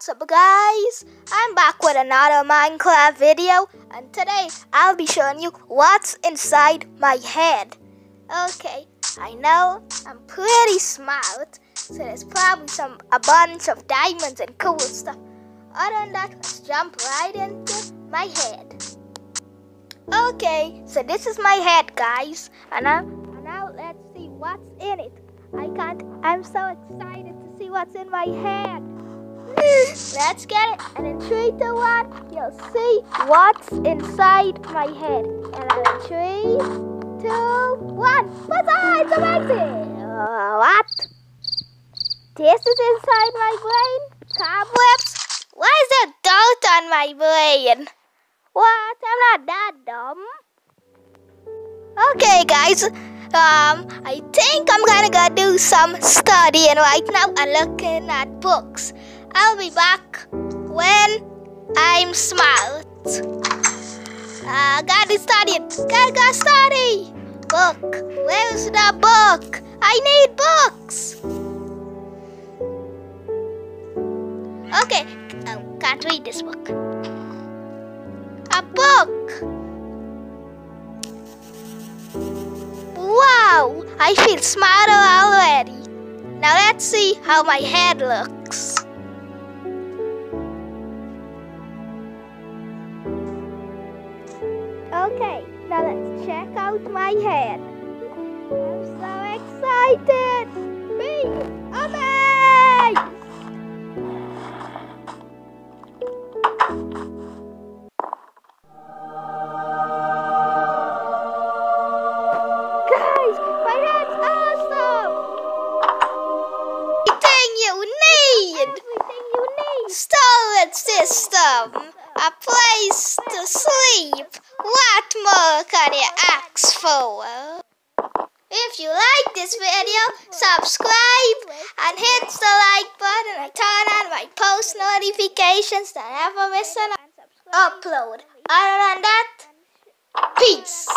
What's up guys, I'm back with another Minecraft video, and today I'll be showing you what's inside my head. Okay, I know I'm pretty smart, so there's probably a bunch of diamonds and cool stuff. Other than that, let's jump right into my head. Okay, so this is my head guys, and now let's see what's in it. I'm so excited to see what's in my head. Let's get it, and in 3, 2, 1, you'll see what's inside my head. And in 3, 2, 1, buzzer! It's amazing! What? This is inside my brain? Cobwebs? Why is there dirt on my brain? What? I'm not that dumb. Okay guys, I think I'm gonna go do some studying right now and looking at books. I'll be back when I'm smart. Gotta study. Gotta study. Book. Where's the book? I need books. Okay. Can't read this book. A book. Wow. I feel smarter already. Now let's see how my head looks. Okay, now let's check out my head. I'm so excited! Be amazed! Guys, my head's awesome! Everything you need! Storage system! A place to sleep! What more can you ask for? If you like this video, subscribe and hit the like button and turn on my post notifications to never miss an upload. Other than that, peace!